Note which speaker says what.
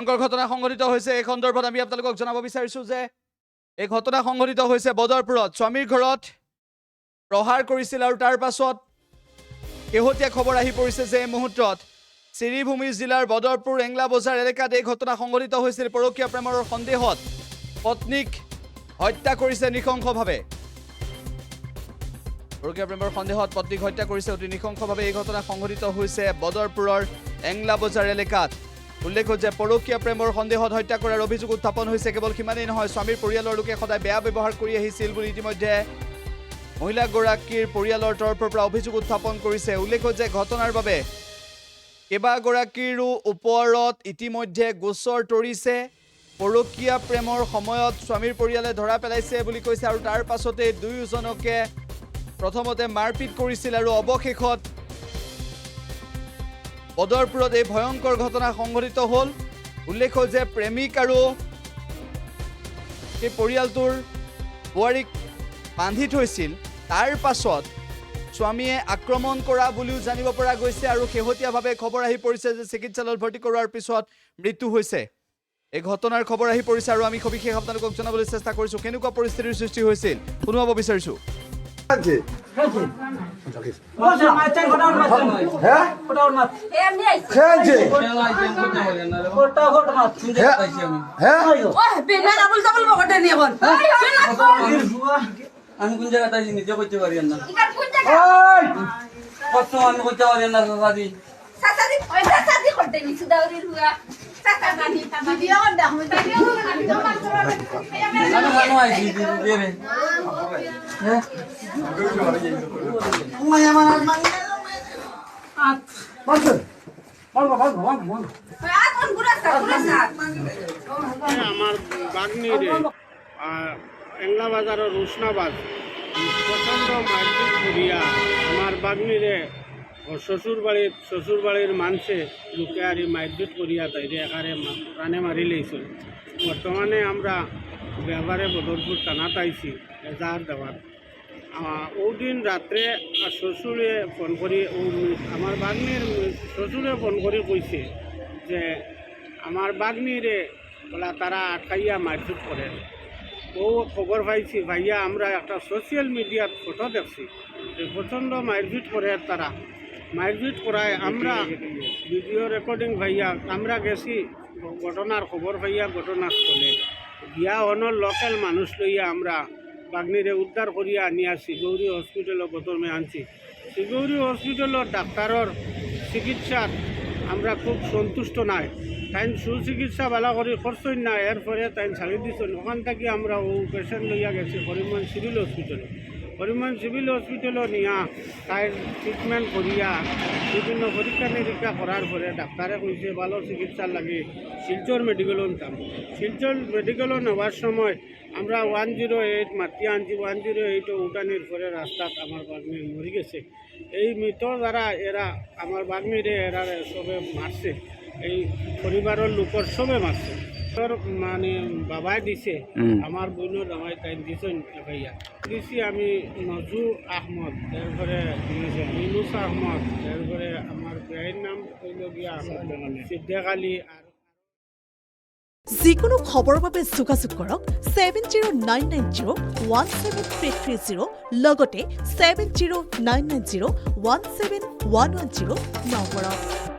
Speaker 1: ঘটনা সংঘটিত হৈছে এই সন্দৰ্ভত আমি আপোনালোকক জনাব বিচাৰিছো যে এই ঘটনা সংঘটিত হৈছে বদৰপুৰত স্বামীৰ ঘৰত প্ৰহাৰ কৰিছিল আৰু তাৰ পাছত শেহতীয়া খবৰ আহি পৰিছে যে এই মুহূৰ্তত শ্ৰীভূমি জিলাৰ বদৰপুৰ এংলা বজাৰ এলেকাত এই ঘটনা সংঘটিত হৈছিল পৰকীয়া প্ৰেমৰ সন্দেহত পত্নীক হত্যা কৰিছে নৃশংসভাৱে পৰকীয়া প্ৰেমৰ সন্দেহত পত্নীক হত্যা কৰিছে অতি নৃশংসভাৱে এই ঘটনা সংঘটিত হৈছে বদৰপুৰৰ এংলা বজাৰ এলেকাত উল্লেখ্য যে পৰকীয়া প্ৰেমৰ সন্দেহত হত্যা কৰাৰ অভিযোগ উত্থাপন হৈছে কেৱল সিমানেই নহয় স্বামীৰ পৰিয়ালৰ লোকে সদায় বেয়া ব্যৱহাৰ কৰি আহিছিল বুলি ইতিমধ্যে মহিলাগৰাকীৰ পৰিয়ালৰ তৰফৰ পৰা অভিযোগ উত্থাপন কৰিছে উল্লেখ্য যে ঘটনাৰ বাবে কেইবাগৰাকীৰো ওপৰত ইতিমধ্যে গোচৰ তৰিছে পৰকীয়া প্ৰেমৰ সময়ত স্বামীৰ পৰিয়ালে ধৰা পেলাইছে বুলি কৈছে আৰু তাৰ পাছতে দুয়োজনকে প্ৰথমতে মাৰপিট কৰিছিল আৰু অৱশেষত বদৰপুৰত এই ভয়ংকৰ ঘটনা সংঘটিত হ'ল উল্লেখ্য যে প্ৰেমিক আৰু এই পৰিয়ালটোৰ বোৱাৰীক বান্ধি থৈছিল তাৰ পাছত স্বামীয়ে আক্ৰমণ কৰা বুলিও জানিব পৰা গৈছে আৰু শেহতীয়াভাৱে খবৰ আহি পৰিছে যে চিকিৎসালয়ত ভৰ্তি কৰোৱাৰ পিছত মৃত্যু হৈছে এই ঘটনাৰ খবৰ আহি পৰিছে আৰু আমি সবিশেষ আপোনালোকক জনাবলৈ চেষ্টা কৰিছো কেনেকুৱা পৰিস্থিতিৰ সৃষ্টি হৈছিল শুনাব বিচাৰিছো
Speaker 2: আমি কোন জায়গাতে আছি নিজে করতে পারি না কত আমি করতে পারি না সাসাদি
Speaker 3: সাসাদি ওই সাসাদি করতে নি সুদাউরির হুয়া সাসাদি ভিডিও দেখ আমি
Speaker 2: জানো আইছি রে হ্যাঁ ওই আমার মানে বল
Speaker 3: আতন গুরাসা
Speaker 4: আমার বাগনিরে এংলা বাজারের রুশনাবাদ প্রচণ্ড মারপিট করিয়া আমার বাগনিরে শ্বশুর বাড়ির মানুষে লোকে আর মারপিট করিয়া তাইরে একারে প্রাণে মারি লইছিল বর্তমানে আমরা ব্যবহারে বদরপুর থানাত আইছি এজাহার দেওয়ার ওদিন রাত্রে শ্বশুরে ফোন করি আমার বাগনির শ্বশুরে ফোন করে কইছে যে আমার বাগনিরে বলা তারা আটকাইয়া মারপিট করে ও খবর পাইছি ভাইয়া আমরা একটা সোশ্যাল মিডিয়ার ফটো দেখছি যে প্রচণ্ড মারপিট করে তারা মারপিট করায় আমরা ভিডিও রেকর্ডিং ভাইয়া আমরা গেছি ঘটনার খবর ভাইয়া ঘটনাস্থলে গিয়া অনর লোকাল মানুষ লইয়া আমরা বাগনিরে উদ্ধার করিয়া নিয়া শিগৌরী হসপিটালও প্রথমে আনছি শিগৌরী হসপিটালের ডাক্তারের চিকিৎসার আমরা খুব সন্তুষ্ট নাই তাই সুচিকিৎসা ভালো করে করছই না এরপরে তাই ছাড়ি দিচ্ছেন ওখান থেকে আমরা ও পেশেন্ট লইয়া গেছি হরিমোহন সিভিল হসপিটালে হরিমোহন সিভিল হসপিটালও নিয়া তাই ট্রিটমেন্ট করিয়া বিভিন্ন পরীক্ষা নিরীক্ষা করার পরে ডাক্তারে কইছে ভালো চিকিৎসার লাগে শিলচর মেডিকেলও নিতাম শিলচর মেডিকেলও নেওয়ার সময় আমরা 108 মাতিয়া আনছি 108 উঠানির পরে রাস্তাত আমার বাগনির মরে গেছে এই মৃত যারা এরা আমার বাগনিরে এরা সবে মারছে এই পরিবারের লোকের সবে মারছে তোর মানে বাবাই দিছে আমার বোনের জামাই তাই দিছেন ভাইয়া দিছি আমি নজু আহমদ তারপরে ইউনুস আহমদ তারপরে আমার ভাইয়ের নাম হইল গিয়া সিদ্দিক আলী আর
Speaker 5: যিকোনো খবৰৰ বাবে যোগাযোগ কৰক 7099017330 লগতে 7099017110 নম্বৰত